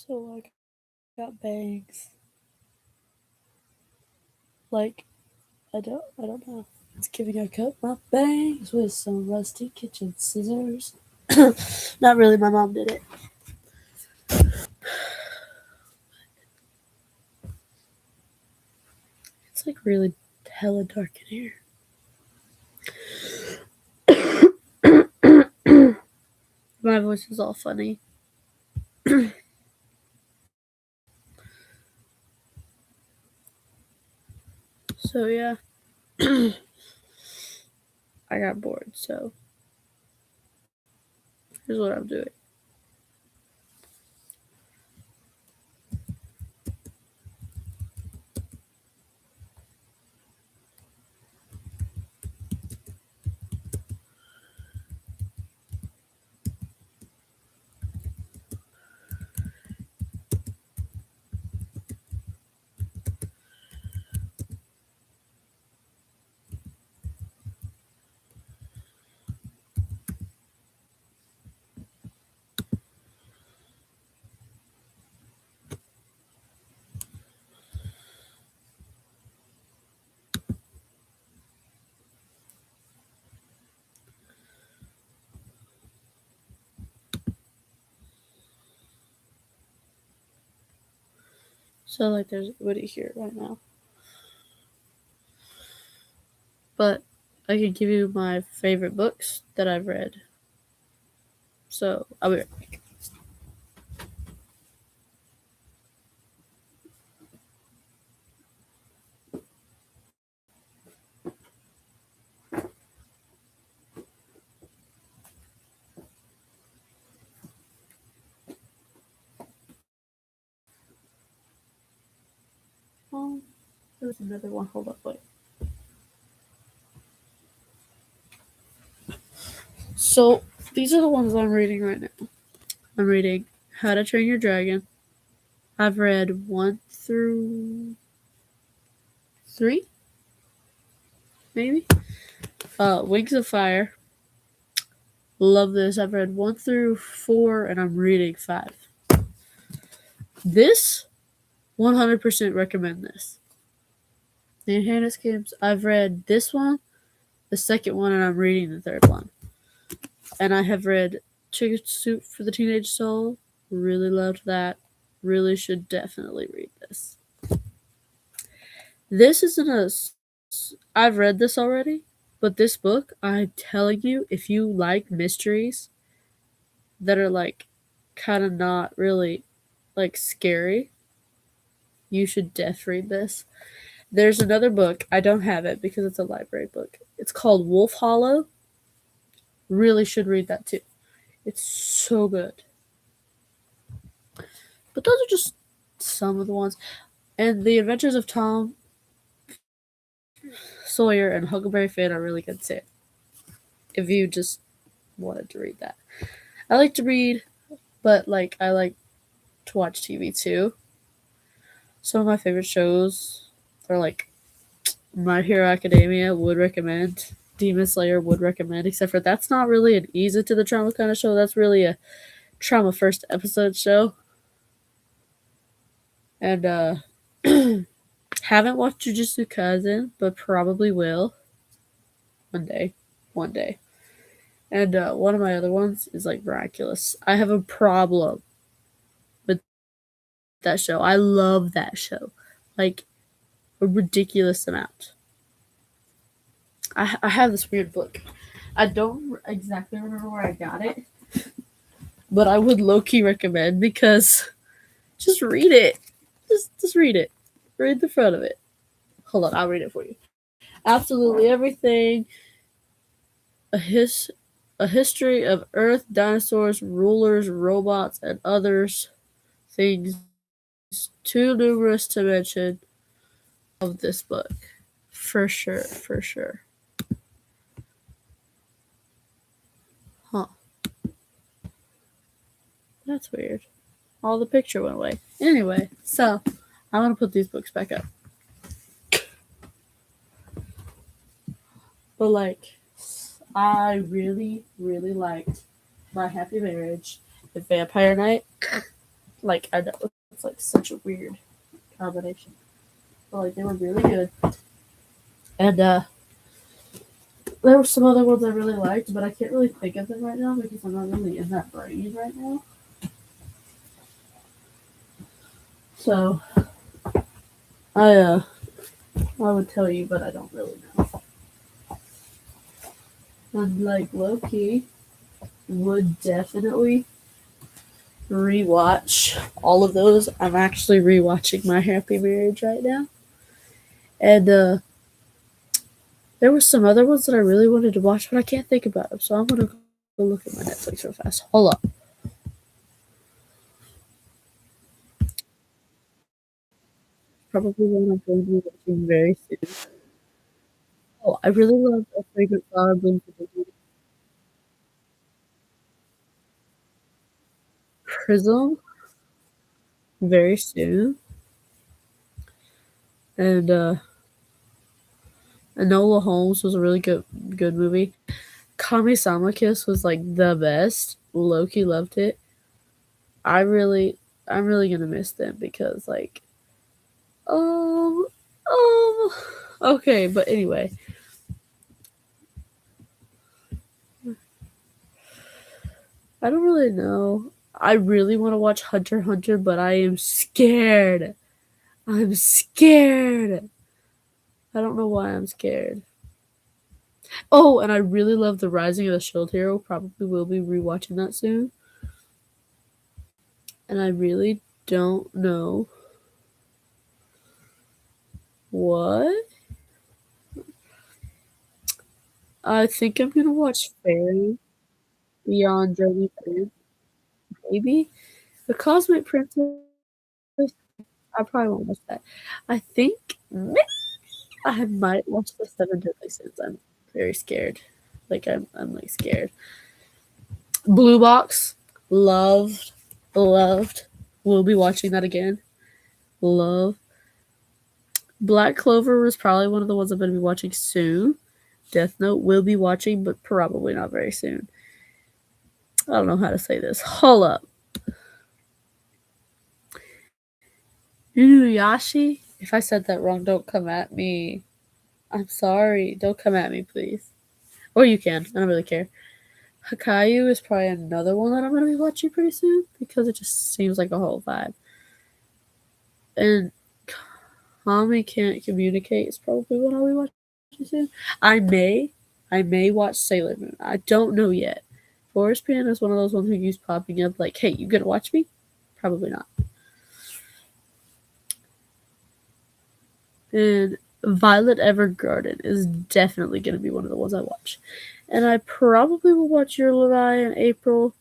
So I got bangs. Like I don't know. It's giving I cut my bangs with some rusty kitchen scissors. Not really, my mom did it. It's like really hella dark in here. My voice is all funny. So yeah. I got bored, so here's what I'm doing. So like there's Woody here right now. But I could give you my favorite books that I've read. So I'll be right back. There was another one. Hold up, wait. So these are the ones I'm reading right now. I'm reading How to Train Your Dragon. I've read 1 through 3, maybe. Wings of Fire. Love this. I've read 1 through 4, and I'm reading 5. This 100% recommend this. The Enhanced Games. I've read this one, the second one, and I'm reading the third one. And I have read Chicken Soup for the Teenage Soul. Really loved that. Really should definitely read this. This isn't a. I've read this already, but this book, I'm telling you, if you like mysteries that are like kind of not really like scary, you should read this. There's another book. I don't have it because it's a library book. It's called Wolf Hollow. Really should read that too. It's so good. But those are just some of the ones. And The Adventures of Tom Sawyer and Huckleberry Finn are really good too. If you just wanted to read that. I like to read, but like I like to watch TV too. Some of my favorite shows are like My Hero Academia would recommend. Demon Slayer would recommend, except for that's not really an easy to the trauma kind of show. That's really a trauma first episode show. And haven't watched Jujutsu Kaisen, but probably will one day. One day. And one of my other ones is like Miraculous. I have a problem with that show. I love that show. Like a ridiculous amount. I have this weird book. I don't exactly remember where I got it, but I would low key recommend because just read it. Just read it. Read the front of it. Hold on, I'll read it for you. Absolutely everything. A his a history of Earth, dinosaurs, rulers, robots, and others things too numerous to mention of this book. For sure, for sure. Huh. That's weird. All the picture went away. Anyway, so I'm gonna put these books back up. But like, I really, really liked My Happy Marriage and Vampire Night. Like I know it's like such a weird combination, but like they were really good. And there were some other ones I really liked, but I can't really think of them right now because I'm not really in that brain right now. So I I would tell you, but I don't really know. And like low key would definitely rewatch all of those. I'm actually rewatching My Happy Marriage right now, and there were some other ones that I really wanted to watch, but I can't think about them. So I'm gonna go look at my Netflix real fast. Hold up. Probably one I'm going to be watching very soon. Oh, I really love A Fragrant Flower Blooms in the Prism very soon, and Enola Holmes was a really good movie. Kami-sama Kiss was like the best. Loki loved it. I really, I'm really gonna miss them because like, um, um, okay, but anyway, I don't really know. I really want to watch Hunter x Hunter, but I am scared. I'm scared. I don't know why I'm scared. Oh, and I really love The Rising of the Shield Hero. Probably will be rewatching that soon. And I really don't know what. I think I'm gonna watch Fairy Beyond Journey Prince, maybe. The Cosmic Princess, I probably won't watch that. I think maybe I might watch the Seven Deadly Sins. I'm very scared. Like I'm like scared. Blue Box, loved, loved. We'll be watching that again. Love. Black Clover was probably one of the ones I'm going to be watching soon. Death Note will be watching, but probably not very soon. I don't know how to say this. Hold up. Inuyasha? If I said that wrong, don't come at me. I'm sorry. Don't come at me, please. Or you can. I don't really care. Hakayu is probably another one that I'm going to be watching pretty soon because it just seems like a whole vibe. And Kami Can't Communicate is probably what I'll be watching soon. I may watch Sailor Moon. I don't know yet. Forest Pan is one of those ones who keeps popping up like, hey, you gonna watch me? Probably not. And Violet Evergarden is definitely gonna be one of the ones I watch. And I probably will watch Your Levi in April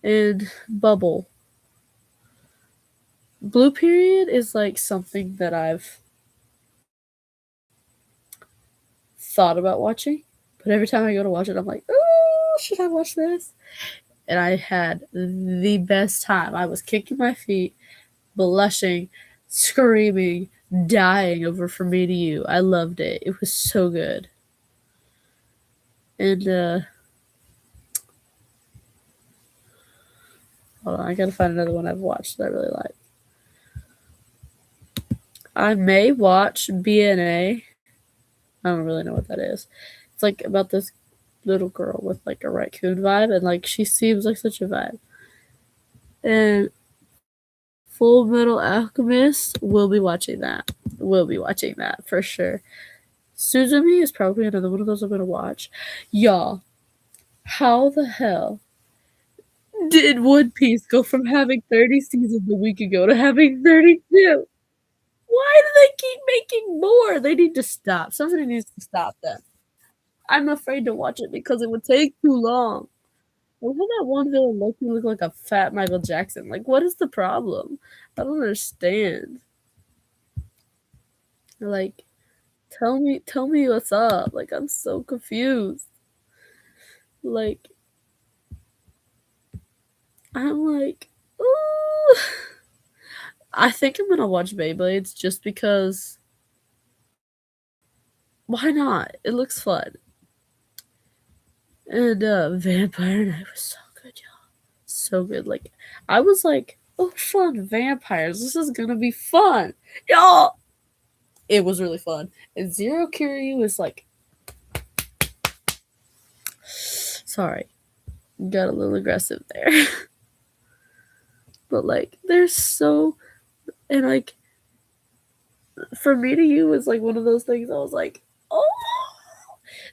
and Bubble. Blue Period is like something that I've thought about watching, but every time I go to watch it, I'm like, oh, should I watch this? And I had the best time. I was kicking my feet, blushing, screaming, dying over From Me to You. I loved it. It was so good. And hold on, I gotta find another one I've watched that I really like. I may watch BNA. I don't really know what that is. It's like about this little girl with like a raccoon vibe, and like she seems like such a vibe. And Full Metal Alchemist, we'll be watching that. We'll be watching that for sure. Suzumi is probably another one of those I'm gonna watch. Y'all, how the hell did One Piece go from having 30 seasons a week ago to having 32? Why do they keep making more? They need to stop. Somebody needs to stop them. I'm afraid to watch it because it would take too long. Why that one villain Loki look like a fat Michael Jackson? Like, what is the problem? I don't understand. Like, tell me what's up. Like, I'm so confused. Like, I'm like, ooh. I think I'm gonna watch Beyblades just because. Why not? It looks fun. And Vampire Night was so good, y'all. so good. Like, I was like, oh, fun, vampires. This is gonna be fun. Y'all, it was really fun. And Zero Kiryu was like, sorry, got a little aggressive there. But like, they're so, and like, for me to you was like one of those things I was like, oh,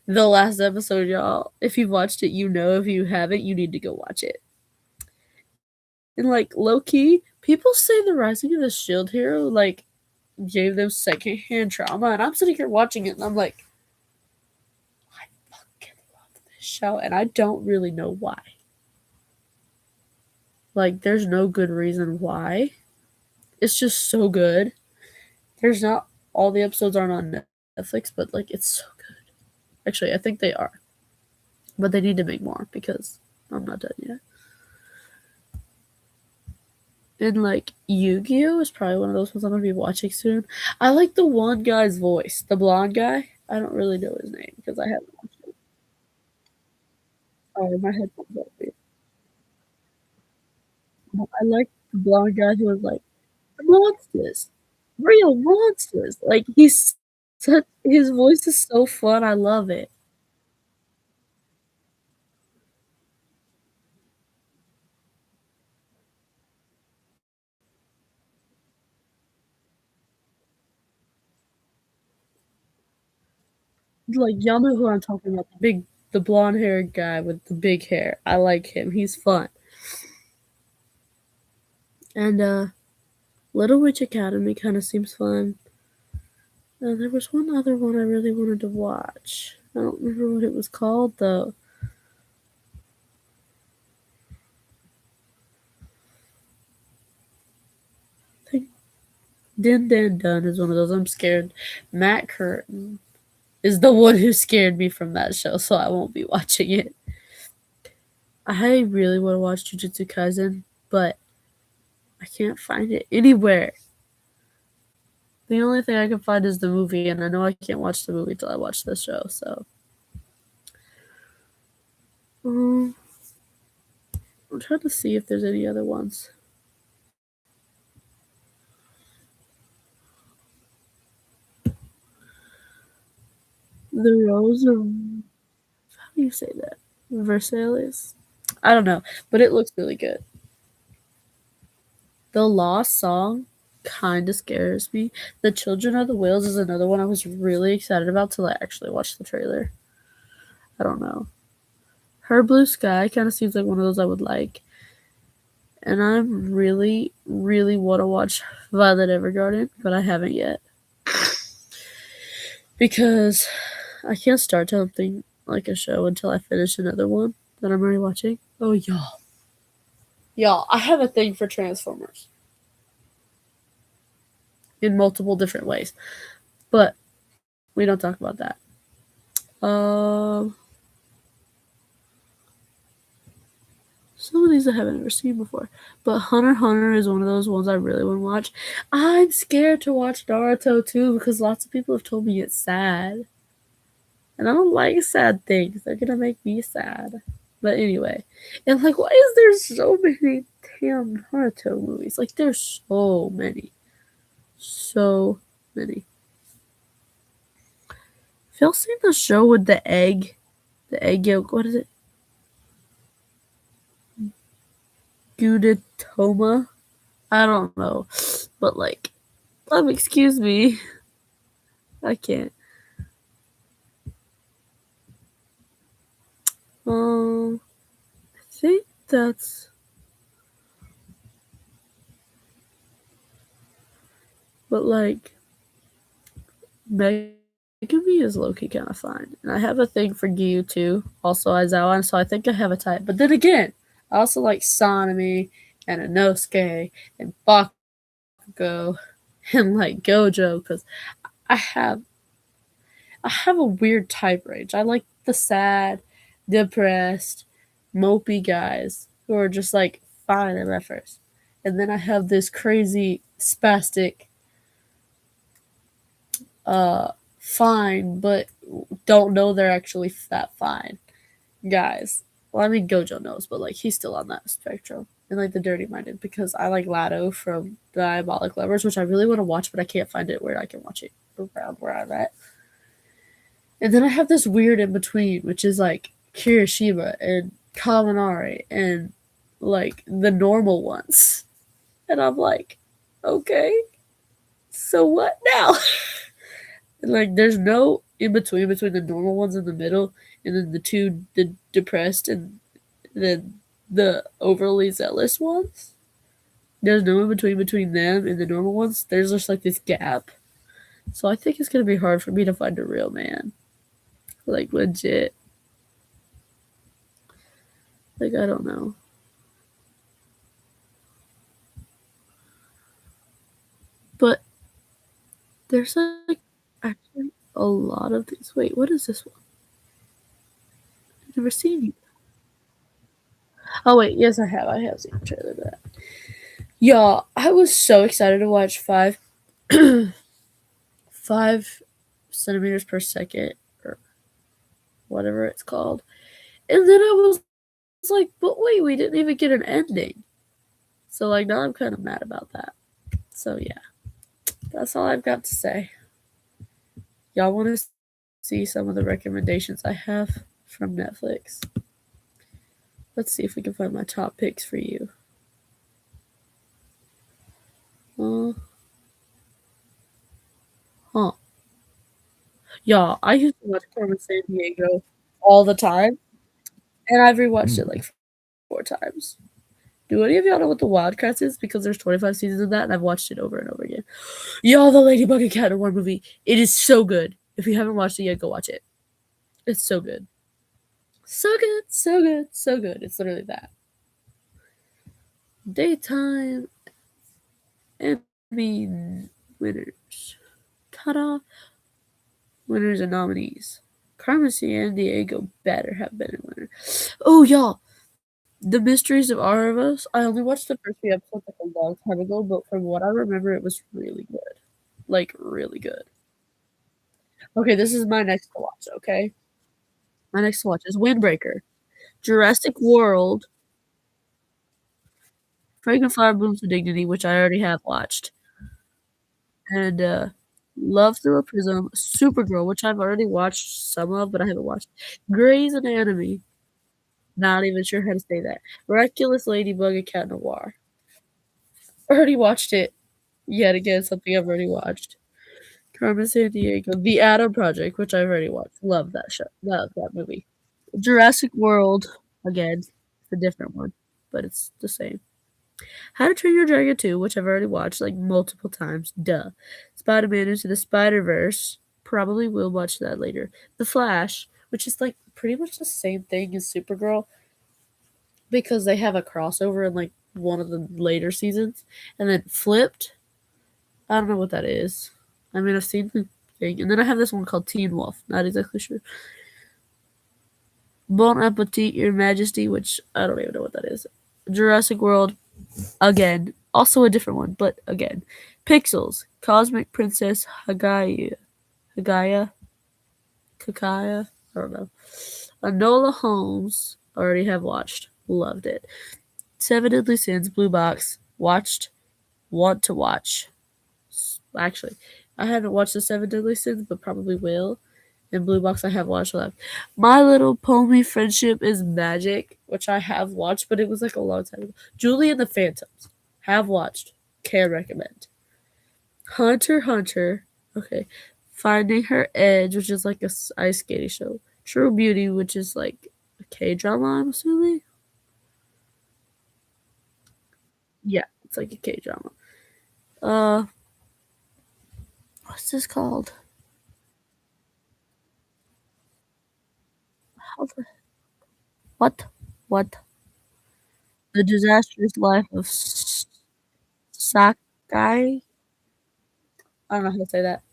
the last episode, y'all. If you've watched it, you know. If you haven't, you need to go watch it. And like low key, people say the Rising of the Shield Hero like gave them secondhand trauma, and I'm sitting here watching it, and I'm like, I fucking love this show, and I don't really know why. Like, there's no good reason why. It's just so good. There's not all the episodes aren't on Netflix, but like it's so good. Actually, I think they are, but they need to make more because I'm not done yet. And like Yu-Gi-Oh is probably one of those ones I'm gonna be watching soon. I like the one guy's voice, the blonde guy. I don't really know his name because I haven't watched it. Oh, my headphones are weird. I like the blonde guy who was like monsters, real monsters. Like he's such, his voice is so fun. I love it. Like y'all know who I'm talking about. The blonde haired guy with the big hair. I like him. He's fun. And Little Witch Academy kind of seems fun. There was one other one I really wanted to watch. I don't remember what it was called though. I think Din Dan Dun is one of those. I'm scared. Matt Curtin is the one who scared me from that show, so I won't be watching it. I really want to watch Jujutsu Kaisen, but I can't find it anywhere. The only thing I can find is the movie, and I know I can't watch the movie till I watch the show. So, um, I'm trying to see if there's any other ones. The Rose of, how do you say that? Versailles. I don't know, but it looks really good. The Lost Song kind of scares me. The Children of the Whales is another one I was really excited about till I actually watched the trailer. I don't know. Her Blue Sky kind of seems like one of those I would like. And I really, really want to watch Violet Evergarden, but I haven't yet. Because I can't start something like a show until I finish another one that I'm already watching. Oh, y'all. Y'all, I have a thing for Transformers in multiple different ways. But we don't talk about that. Um, some of these I haven't ever seen before. But Hunter x Hunter is one of those ones I really want to watch. I'm scared to watch Naruto too because lots of people have told me it's sad. And I don't like sad things. They're gonna make me sad. But anyway. And like why is there so many damn Naruto movies? Like there's so many. So many. Have y'all seen the show with the egg? The egg yolk, what is it? Gudetoma? I don't know. But like excuse me. I can't. I think that's, but like Megami is low-key kind of fine. And I have a thing for Gyu too, also Aizawa, so I think I have a type. But then again, I also like Sanemi and Inosuke and Bakugo and like Gojo because I have I have a weird type range. I like the sad, depressed, mopey guys who are just like fine at first. And then I have this crazy spastic fine but don't know they're actually that fine guys. Well, I mean, Gojo knows, but like he's still on that spectrum. And like the Dirty Minded, because I like Lado from Diabolic Lovers, which I really want to watch, but I can't find it where I can watch it around where I'm at. And then I have this weird in between, which is like Kirishima and Kaminari and like the normal ones. And I'm like, okay, so what now? And like there's no in between the normal ones in the middle and then the depressed and then the overly zealous ones. There's no in between them and the normal ones. There's just like this gap. So I think it's gonna be hard for me to find a real man. Like legit. Like I don't know. But there's like actually a lot of these. Wait, what is this one? I've never seen you. Oh wait, yes I have. I have seen the trailer to that. Y'all, I was so excited to watch 5 centimeters per second or whatever it's called. And then I was like, but wait, we didn't even get an ending. So like now I'm kind of mad about that. So yeah, that's all I've got to say. Y'all want to see some of the recommendations I have from Netflix? Let's see if we can find my top picks for you. Uh, huh. Y'all, I used to watch Carmen Sandiego all the time, and I've rewatched it like 4 times. Do any of y'all know what the Wildcats is? Because there's 25 seasons of that, and I've watched it over and over again. Y'all, the Ladybug and Cat in One movie. It is so good. If you haven't watched it yet, go watch it. It's so good. So good, so good, so good. It's literally that. Daytime Emmy winners. Ta-da! Winners and nominees. Carmen Sandiego better have been a winner. Oh, y'all. The Mysteries of Erebus. I only watched the first few episodes like a long time ago, but from what I remember, it was really good. Like, really good. Okay, this is my next to watch, okay? My next to watch is Windbreaker, Jurassic World, Frankenflower Blooms with Dignity, which I already have watched, and Love Through a Prism, Supergirl, which I've already watched some of, but I haven't watched, Grey's Anatomy, not even sure how to say that, Miraculous Ladybug, and Cat Noir. Already watched it. Yet again, something I've already watched. Carmen Sandiego, The Adam Project, which I've already watched. Love that show. Love that movie. Jurassic World, again, it's a different one, but it's the same. How to Train Your Dragon 2, which I've already watched like multiple times. Duh. Spider Man Into the Spider Verse. Probably will watch that later. The Flash, which is like pretty much the same thing as Supergirl because they have a crossover in like one of the later seasons. And then Flipped. I don't know what that is. I mean, I've seen the thing. And then I have this one called Teen Wolf. Not exactly sure. Bon Appetit, Your Majesty, which I don't even know what that is. Jurassic World, again. Also a different one, but again. Pixels, Cosmic Princess Hagaya, Kakaya, I don't know. Enola Holmes, already have watched. Loved it. Seven Deadly Sins, Blue Box, watched, want to watch. Actually, I haven't watched the Seven Deadly Sins, but probably will. In Blue Box, I have watched left. My Little Pony Friendship is Magic, which I have watched, but it was like a long time ago. Julie and the Phantoms, have watched. Can recommend. Hunter x Hunter, okay. Finding Her Edge, which is like a ice skating show. True Beauty, which is like a K drama, I'm assuming. Yeah, it's like a K drama. Uh, what's this called? How the, what? What? The Disastrous Life of Sakai? I don't know how to say that.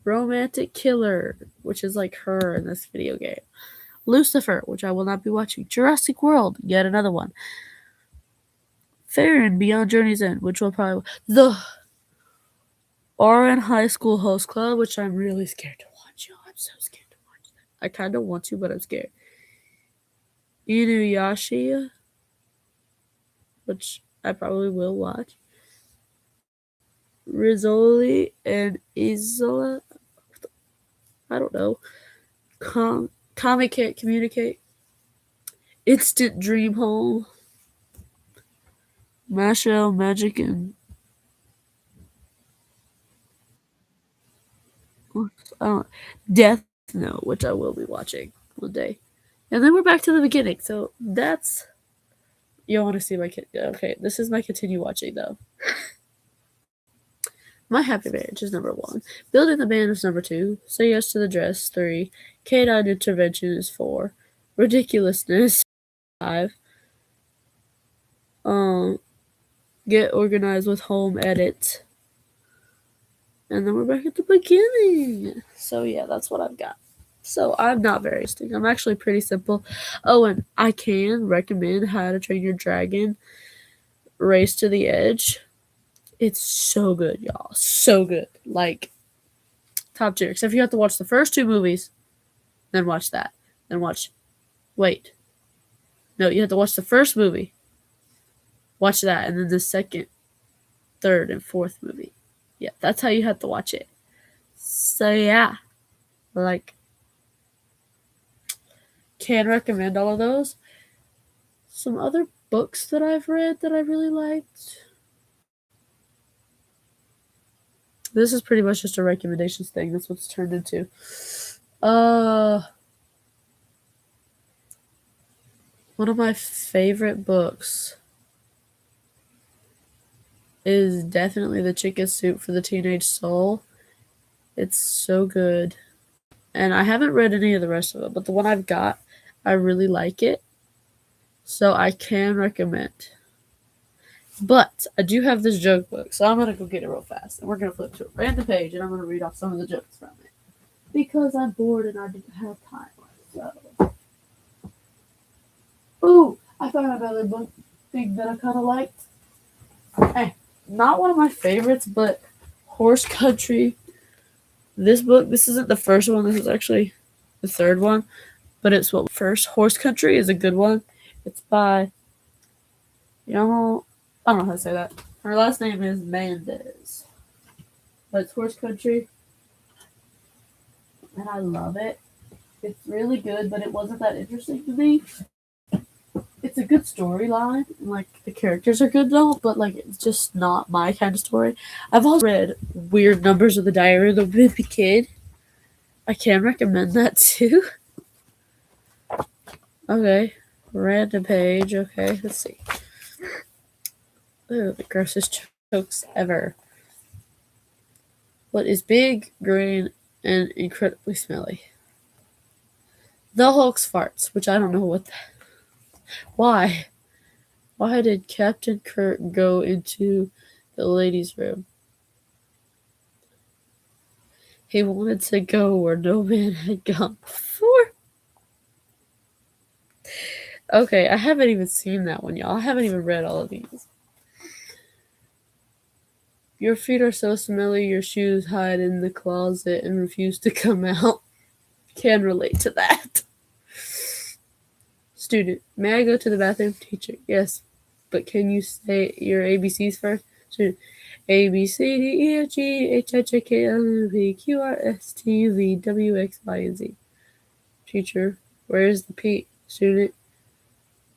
Romantic Killer, which is like her in this video game. Lucifer, which I will not be watching. Jurassic World, yet another one. Farron, Beyond Journey's End, which will probably. The RN High School Host Club, which I'm really scared to watch. Yo, I'm so scared to watch that. I kind of want to, but I'm scared. Inuyasha, which I probably will watch. Rizzoli and Isola. I don't know. Kami Can't Communicate. Instant Dream Home. Mashle Magic and I don't Death Note, which I will be watching one day. And then we're back to the beginning. So that's you want to see my kid. Okay, this is my continue watching though. My Happy Marriage is number 1. Building the Band is number 2. Say Yes to the Dress 3. Canine Intervention is 4. Ridiculousness 5. Get Organized with Home Edit. And then we're back at the beginning. So yeah, that's what I've got. So I'm not very interesting. I'm actually pretty simple. Oh, and I can recommend How to Train Your Dragon Race to the Edge. It's so good, y'all. So good. Like, top tier. Except you have to watch the first 2 movies, then watch that. Then watch. Wait. No, you have to watch the first movie, watch that, and then the second, third, and fourth movie. Yeah, that's how you have to watch it. So, yeah. Like, can recommend all of those. Some other books that I've read that I really liked. This is pretty much just a recommendations thing. That's what it's turned into. One of my favorite books is definitely The Chicken Soup for the Teenage Soul. It's so good. And I haven't read any of the rest of it, but the one I've got, I really like it. So I can recommend. But I do have this joke book, so I'm going to go get it real fast. And we're going to flip to a random page, and I'm going to read off some of the jokes from it. Because I'm bored and I didn't have time. So. Ooh, I found another book thing that I kind of liked. Hey, not one of my favorites, but Horse Country. This book, this isn't the first one. This is actually the third one. But it's what first. Horse Country is a good one. It's by, I don't know how to say that. Her last name is Mendez. But it's Horse Country. And I love it. It's really good, but it wasn't that interesting to me. It's a good storyline, and like the characters are good though, but like it's just not my kind of story. I've also read Weird Numbers of the Diary of the Wimpy Kid. I can recommend that too. Okay, random page. Okay, let's see. Oh, the grossest jokes ever. What is big, green, and incredibly smelly? The Hulk's farts, which I don't know what. Why? Why did Captain Kirk go into the ladies' room? He wanted to go where no man had gone before. Okay, I haven't even seen that one, y'all. I haven't even read all of these. Your feet are so smelly, your shoes hide in the closet and refuse to come out. Can relate to that. Student, may I go to the bathroom? Teacher, yes, but can you say your ABCs first? Student, A, B, C, D, E, F, G, H, I, J, K, L, M, N, P, Q, R, S, T, U, V, W, X, Y, and Z. Teacher, where is the P? Student,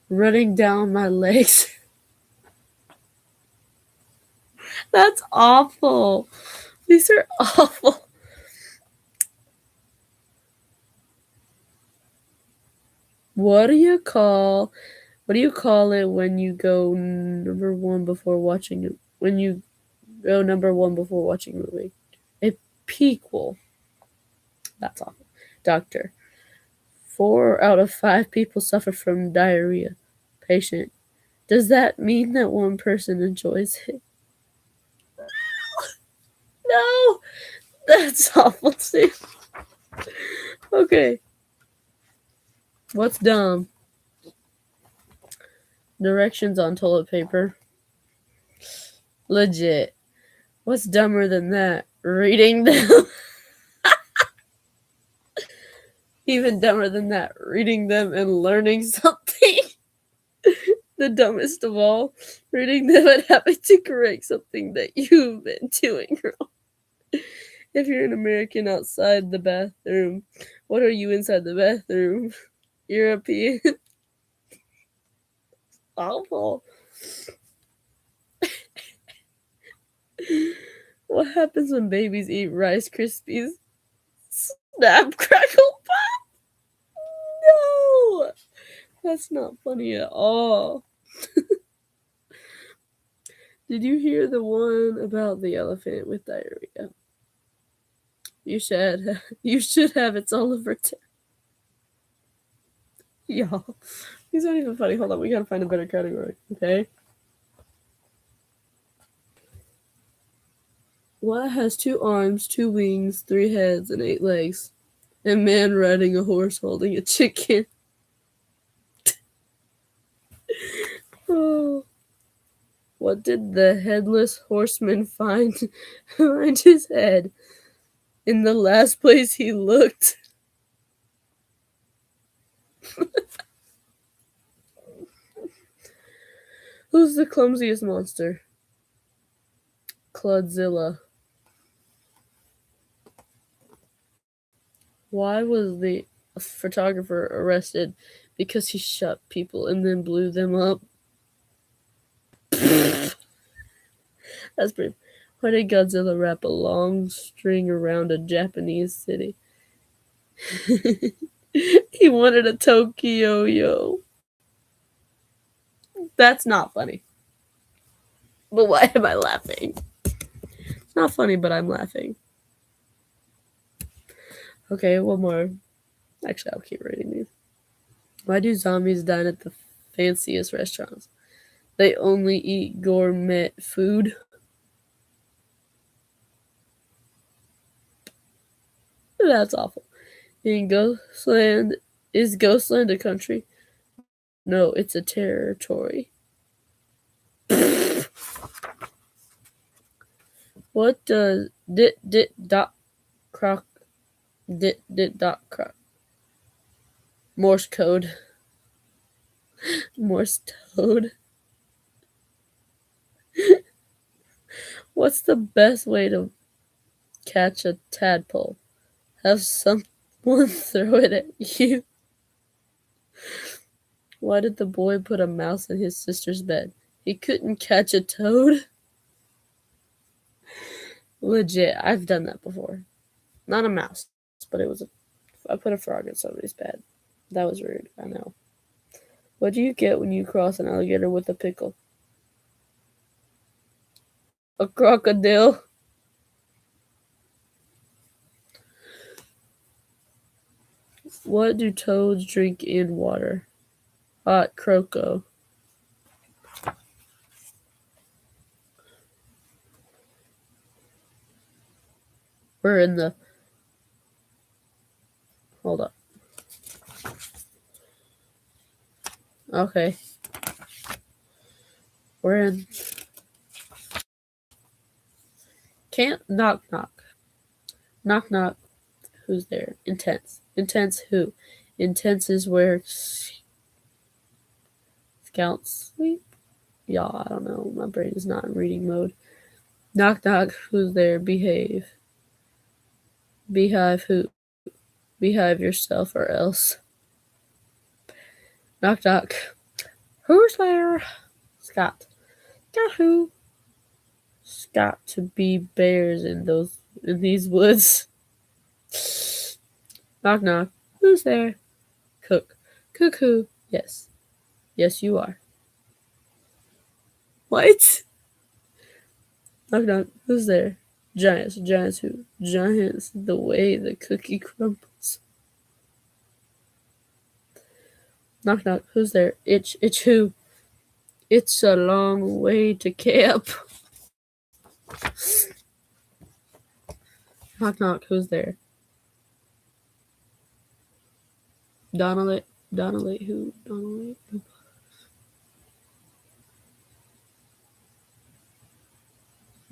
running down my legs. That's awful. These are awful. What do you call it when you go number one before watching it? When you go number one before watching a movie? A prequel. That's awful. Doctor. 4 out of 5 people suffer from diarrhea. Patient. Does that mean that one person enjoys it? No! That's awful too. Okay. What's dumb? Directions on toilet paper. Legit. What's dumber than that? Reading them. Even dumber than that. Reading them and learning something. The dumbest of all, reading them and having to correct something that you've been doing wrong. If you're an American outside the bathroom, what are you inside the bathroom? European. Awful. What happens when babies eat Rice Krispies? Snap, crackle, pop! No! That's not funny at all. Did you hear the one about the elephant with diarrhea? You should have its Oliver Twist. Y'all, these aren't even funny. Hold on, we gotta find a better category, okay? What has 2 arms, 2 wings, 3 heads, and 8 legs? A man riding a horse holding a chicken. Oh. What did the headless horseman find behind his head in the last place he looked? Who's the clumsiest monster? Cludzilla. Why was the photographer arrested? Because he shot people and then blew them up. That's pretty. Why did Godzilla wrap a long string around a Japanese city? He wanted a Tokyo yo. That's not funny. But why am I laughing? It's not funny, but I'm laughing. Okay, one more. Actually, I'll keep reading these. Why do zombies dine at the fanciest restaurants? They only eat gourmet food. That's awful. In Ghostland, is Ghostland a country? No, it's a territory. What does dit dot croc dit dot croc Morse code? Morse toad. What's the best way to catch a tadpole? Have someone throw it at you. Why did the boy put a mouse in his sister's bed? He couldn't catch a toad? Legit, I've done that before. Not a mouse, but I put a frog in somebody's bed. That was rude, I know. What do you get when you cross an alligator with a pickle? A crocodile. What do toads drink in water? Hot croco. We're in the... Hold up. Okay. We're in... Can't knock knock. Knock knock. Who's there? Intense. Intense who? Intense is where scouts sleep? Y'all, I don't know. My brain is not in reading mode. Knock knock. Who's there? Behave. Beehive who? Behive yourself or else. Knock knock. Who's there? Scott. Got who? Got to be bears in these woods. Knock knock. Who's there? Cook. Cuckoo. Yes. Yes, you are. What? Knock knock. Who's there? Giants. Giants who? Giants the way the cookie crumbles. Knock knock. Who's there? Itch. Itch who? It's a long way to camp. Knock knock. Who's there? Donnelly. Donnelly who? Donnelly who?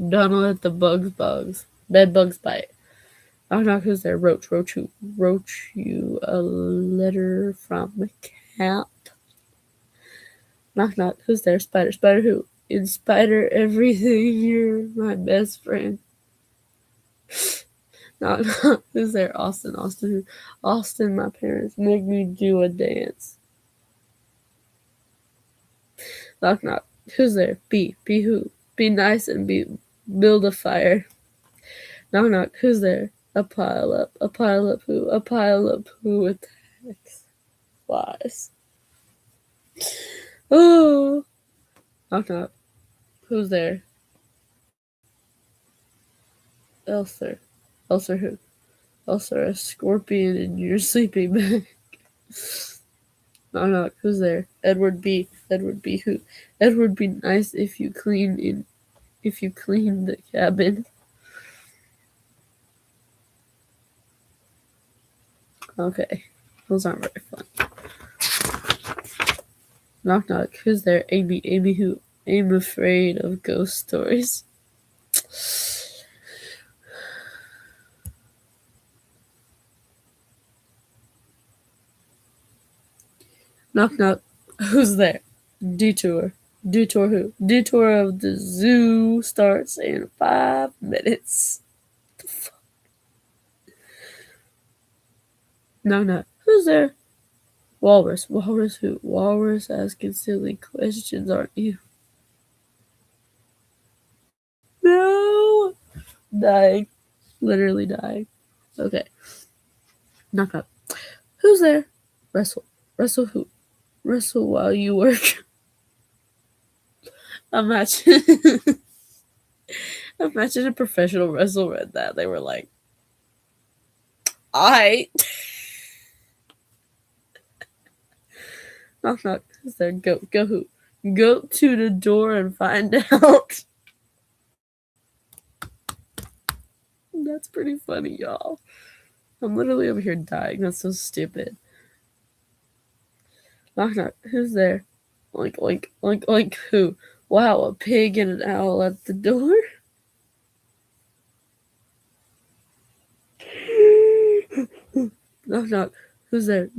Donald the bugs. Bed bugs bite. Knock knock. Who's there? Roach. Roach who? Roach you a letter from a cat. Knock knock. Who's there? Spider. Spider who? In spider everything, you're my best friend. Knock knock. Who's there? Austin. Austin who? Austin, my parents make me do a dance. Knock knock. Who's there? B. B who? Be nice and build a fire. Knock knock. Who's there? A pile up. A pile up who? A pile up who attacks flies. Oh. Knock knock. Who's there? Elser. Elser who? Elser, a scorpion in your sleeping bag. Knock knock. Who's there? Edward B. Edward B. Who? Edward be nice if you clean the cabin. Okay. Those aren't very fun. Knock knock. Who's there? Amy. Amy who? I'm afraid of ghost stories. Knock knock. Who's there? Detour. Detour who? Detour of the zoo starts in 5 minutes. The fuck? Knock knock. Who's there? Walrus. Walrus who? Walrus asking silly questions, aren't you? No! Dying. Literally dying. Okay. Knock knock. Who's there? Wrestle. Wrestle who? Wrestle while you work. Imagine a professional wrestler read that. They were like, I knock knock. Who's there? Go who? Go to the door and find out. That's pretty funny, y'all. I'm literally over here dying. That's so stupid. Knock knock. Who's there? Oink oink oink oink who? Wow, a pig and an owl at the door? Knock knock. Who's there?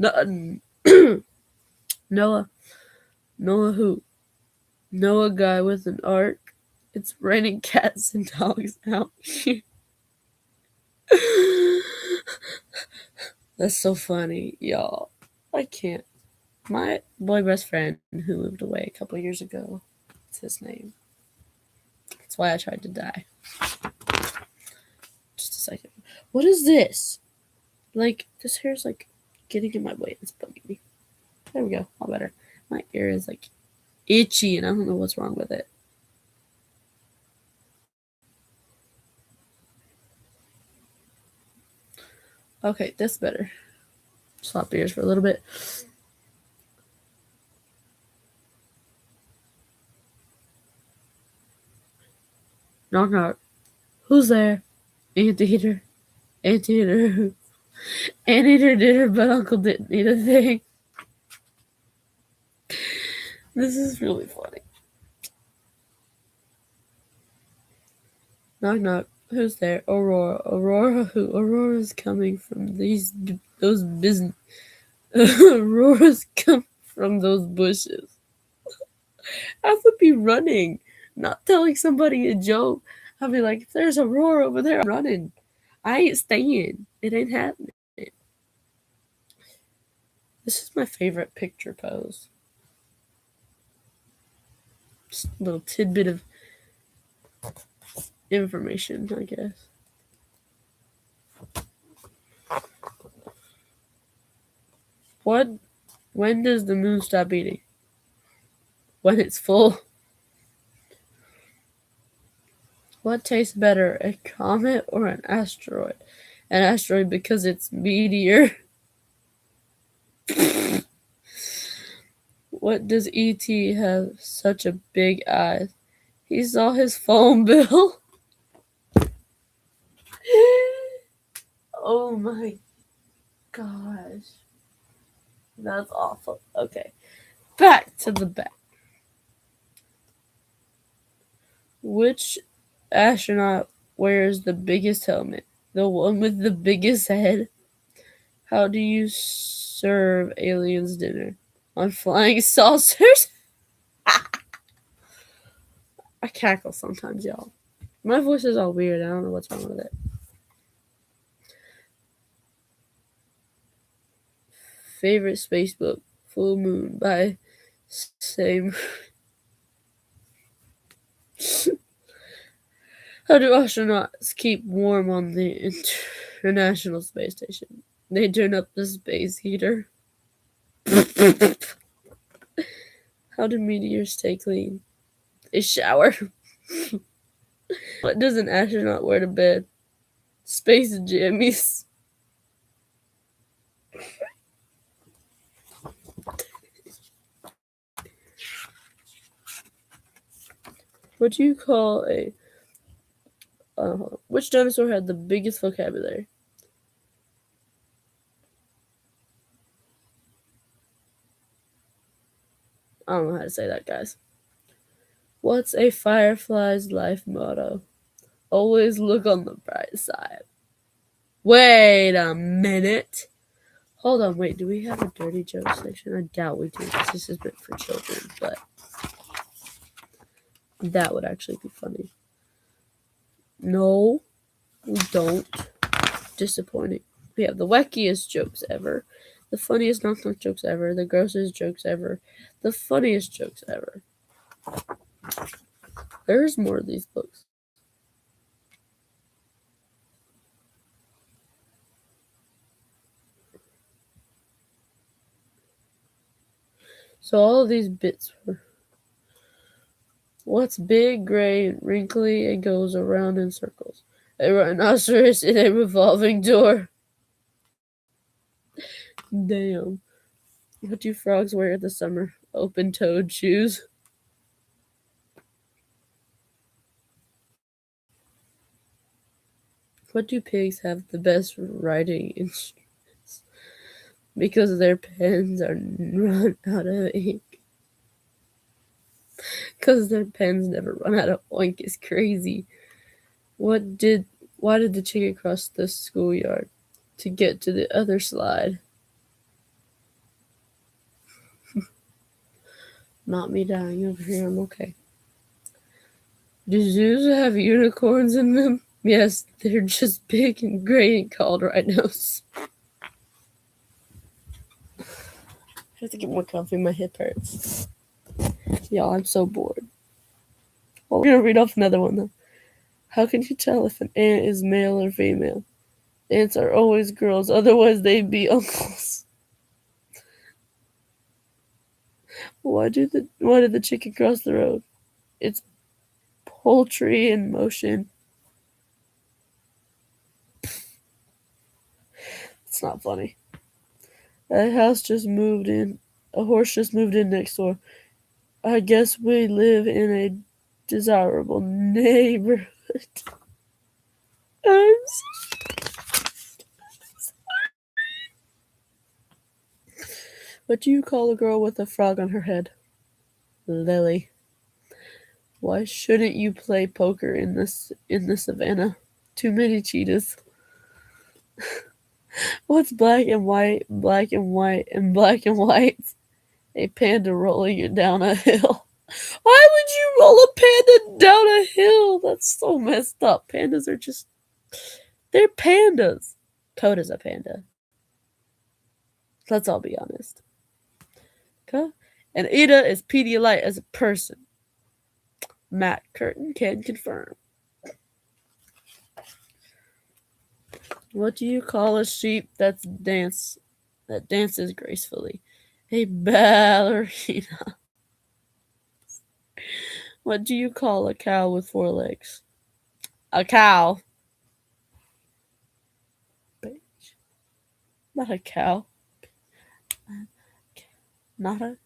Noah. Noah who? Noah guy with an ark. It's raining cats and dogs out here. That's so funny, y'all. I can't. My boy best friend who moved away a couple years ago. It's his name. That's why I tried to die. Just a second. What is this? Like, this hair's like getting in my way. It's bugging me. There we go. All better. My ear is like itchy and I don't know what's wrong with it. Okay, that's better. Swap ears for a little bit. Knock knock. Who's there? Anteater. Anteater. Anteater did her, but Uncle didn't need a thing. This is really funny. Knock knock. Who's there? Aurora. Aurora who? Aurora's coming from those business. Aurora's come from those bushes. I would be running, not telling somebody a joke. I'd be like, if there's Aurora over there, I'm running. I ain't staying. It ain't happening. This is my favorite picture pose. Just a little tidbit of information, I guess. When does the moon stop eating? When it's full. What tastes better, a comet or an asteroid? An asteroid because it's meteor. What does E.T. have such a big eyes? He saw his phone bill. Oh my gosh. That's awful. Okay. Back to the back. Which astronaut wears the biggest helmet? The one with the biggest head? How do you serve aliens dinner? On flying saucers? I cackle sometimes, y'all. My voice is all weird. I don't know what's wrong with it. Favorite space book: Full Moon by same. How do astronauts keep warm on the International Space Station? They turn up the space heater. How do meteors stay clean? They shower. What does an astronaut wear to bed? Space jammies. What do you call a which dinosaur had the biggest vocabulary? I don't know how to say that, guys. What's a firefly's life motto? Always look on the bright side. Wait a minute. Hold on, wait, do we have a dirty joke section? I doubt we do, because this is meant for children, but that would actually be funny. No, we don't. Disappointing. We have the wackiest jokes ever, the funniest knock-knock jokes ever, the grossest jokes ever, the funniest jokes ever. There's more of these books. So all of these bits were. What's big, gray, and wrinkly, and goes around in circles? A rhinoceros in a revolving door. Damn. What do frogs wear in the summer? Open-toed shoes. What do pigs have the best writing instruments? Because their pens are run out of ink. Because their pens never run out of ink is crazy. Why did the chicken cross the schoolyard? To get to the other slide. Not me dying over here, I'm okay. Do zoos have unicorns in them? Yes, they're just big and gray and called rhinos. I have to get more comfy, my hip hurts. Y'all, I'm so bored. Well, we're gonna read off another one though. How can you tell if an ant is male or female? Ants are always girls, otherwise they'd be uncles. Why did the chicken cross the road? It's poultry in motion. It's not funny. A horse just moved in next door. I guess we live in a desirable neighborhood. What do you call a girl with a frog on her head? Lily. Why shouldn't you play poker in the savannah? Too many cheetahs. What's black and white, black and white, and black and white? A panda rolling it down a hill. Why would you roll a panda down a hill? That's so messed up. Pandas are just. They're pandas. Coda's a panda. Let's all be honest. Okay? And Ida is Pedialyte as a person. Matt Curtin can confirm. What do you call a sheep that dances gracefully? A ballerina. What do you call a cow with 4 legs? A cow. Bitch. Not a cow. Not a.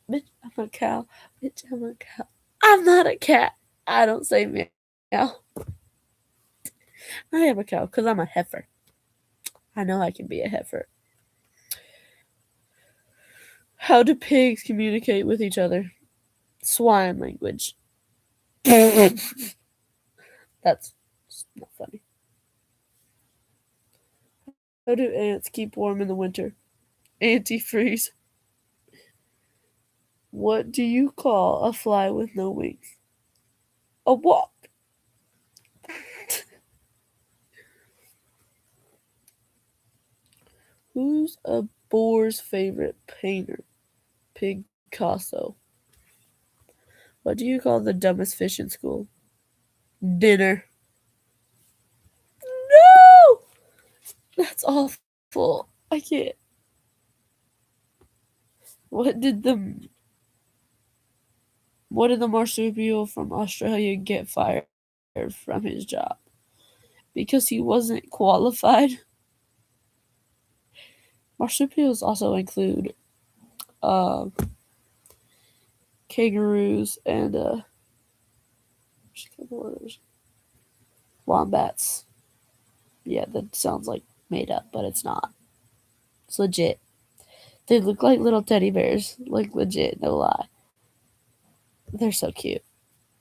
Bitch, I'm a cow. Bitch, I'm a cow. I'm not a cat. I don't say meow. I am a cow because I'm a heifer. I know I can be a heifer. How do pigs communicate with each other? Swine language. That's not funny. How do ants keep warm in the winter? Antifreeze. What do you call a fly with no wings? A walk. Who's a boar's favorite painter? Picasso. What do you call the dumbest fish in school? Dinner. No! That's awful. I can't. What did the what did the marsupial from Australia get fired from his job? Because he wasn't qualified. Marsupials also include uh, kangaroos and wombats. Yeah, that sounds like made up, but it's not. It's legit. They look like little teddy bears. Like legit, no lie. They're so cute.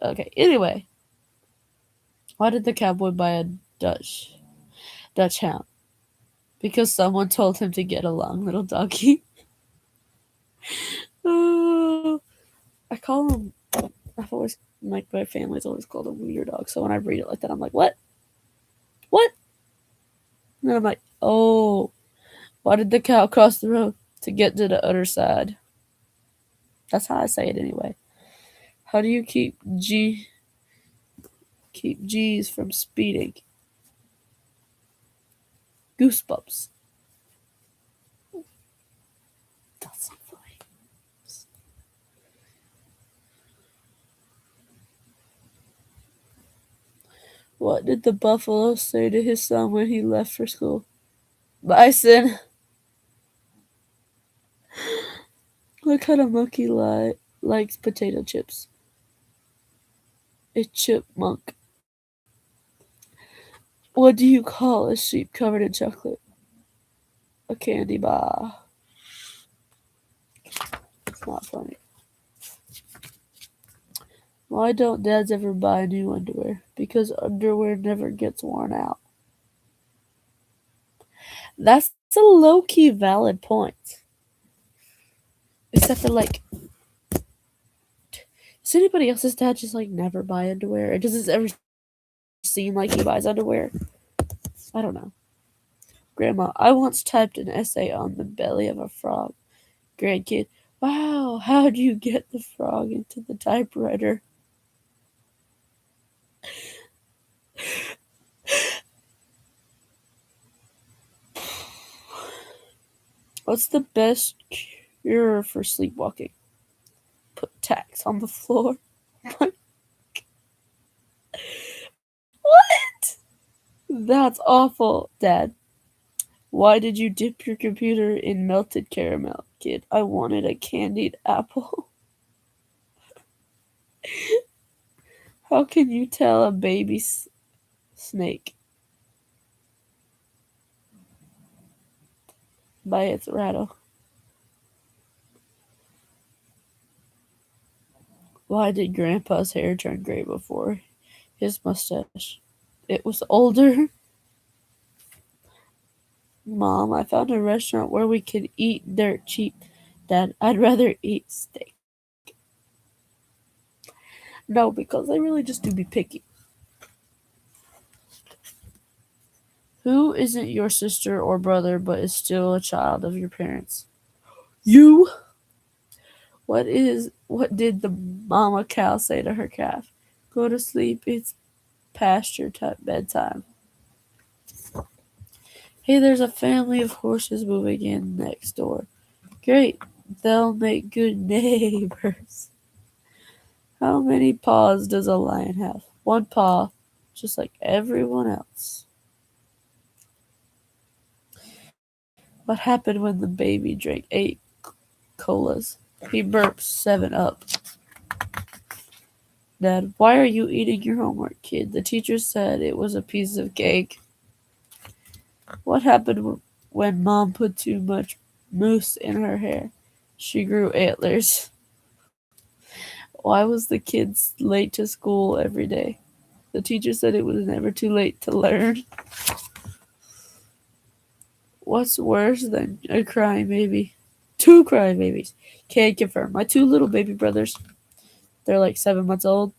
Okay, anyway. Why did the cowboy buy a Dutch hound? Because someone told him to get along, little doggy. Oh, I call him. I've always like my family's always called him weird dog. So when I read it like that, I'm like, what? What? And then I'm like, oh, why did the cow cross the road to get to the other side? That's how I say it anyway. How do you keep G's from speeding? Goosebumps. That's so funny. What did the buffalo say to his son when he left for school? Bison. What kind of monkey likes potato chips? A chipmunk. What do you call a sheep covered in chocolate? A candy bar. It's not funny. Why don't dads ever buy new underwear? Because underwear never gets worn out. That's a low key valid point. Except for like, does anybody else's dad just like never buy underwear? Or does this ever seem like he buys underwear? I don't know. Grandma, I once typed an essay on the belly of a frog. Grandkid, wow, how'd you get the frog into the typewriter? What's the best cure for sleepwalking? Put tacks on the floor. What? That's awful, Dad. Why did you dip your computer in melted caramel, kid? I wanted a candied apple. How can you tell a baby snake by its rattle? Why did Grandpa's hair turn gray before his mustache? It was older. Mom, I found a restaurant where we could eat dirt cheap. Dad, I'd rather eat steak. No, because they really just do be picky. Who isn't your sister or brother but is still a child of your parents? You. What did the mama cow say to her calf? Go to sleep, it's past your bedtime. Hey, there's a family of horses moving in next door. Great, they'll make good neighbors. How many paws does a lion have? One paw, just like everyone else. What happened when the baby drank 8 colas? He burped 7 up. Dad, why are you eating your homework, kid? The teacher said it was a piece of cake. What happened when Mom put too much mousse in her hair? She grew antlers. Why was the kid late to school every day? The teacher said it was never too late to learn. What's worse than a crying baby? 2 crying babies. Can't confirm. My 2 little baby brothers, they're like 7 months old.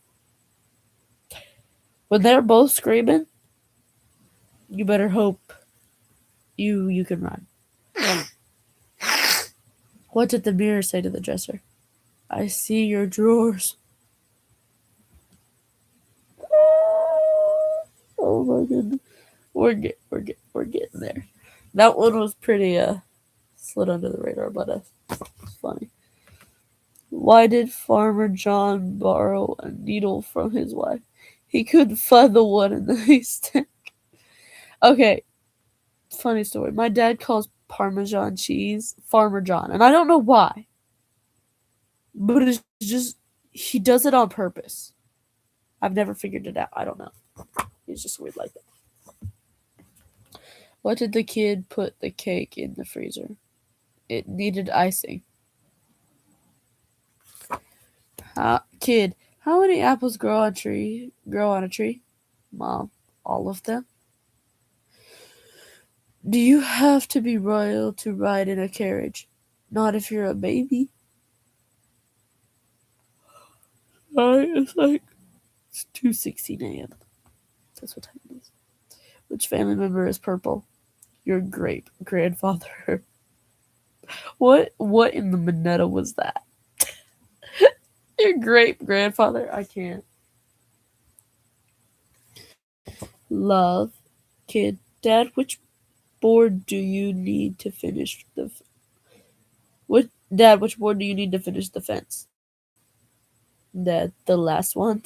When they're both screaming, you better hope you can run. What did the mirror say to the dresser? I see your drawers. Oh my goodness. We're getting there. That one was pretty slid under the radar, but it's funny. Why did Farmer John borrow a needle from his wife? He couldn't find the one in the haystack. Okay, funny story. My dad calls Parmesan cheese Farmer John, and I don't know why, but it's just he does it on purpose. I've never figured it out. I don't know. He's just weird like that. What did the kid put the cake in the freezer? It needed icing. Kid, how many apples grow on tree? Grow on a tree? Mom, all of them. Do you have to be royal to ride in a carriage? Not if you're a baby. It's like it's 2:16 a.m. That's what time it is. Which family member is purple? Your great grandfather. What in the Minetta was that? Your great grandfather? I can't. Love, kid, dad. Which board do you need to finish the? What dad? Which board do you need to finish the fence? Dad, the last one.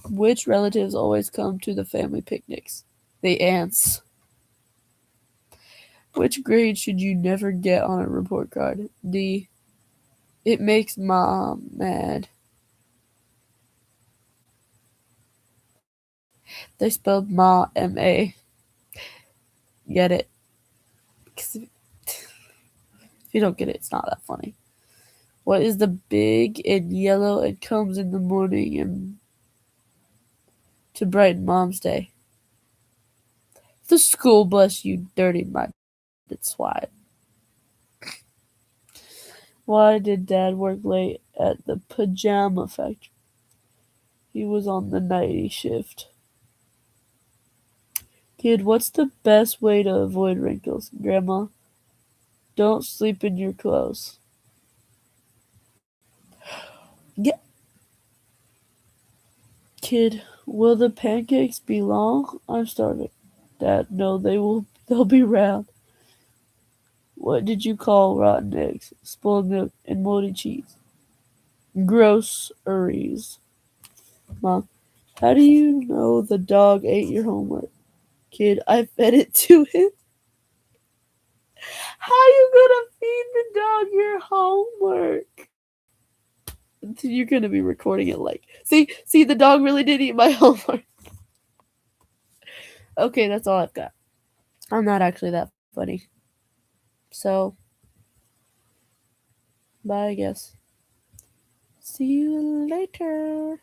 Which relatives always come to the family picnics? The aunts. Which grade should you never get on a report card? D. It makes mom mad. They spelled ma M-A. Get it? 'Cause if you don't get it, it's not that funny. What is the big and yellow and comes in the morning and to brighten Mom's day? The school bus, you dirty minded swine. Why did Dad work late at the pajama factory? He was on the nighty shift. Kid, what's the best way to avoid wrinkles? Grandma, don't sleep in your clothes. Get Kid, will the pancakes be long? I'm starving. Dad, no, they'll be round. What did you call rotten eggs, spoiled milk, and moldy cheese? Groceries. Mom, how do you know the dog ate your homework? Kid, I fed it to him. How you gonna feed the dog your homework? You're gonna be recording it like, see, the dog really did eat my homework. Okay, that's all I've got. I'm not actually that funny. So, bye, I guess. See you later.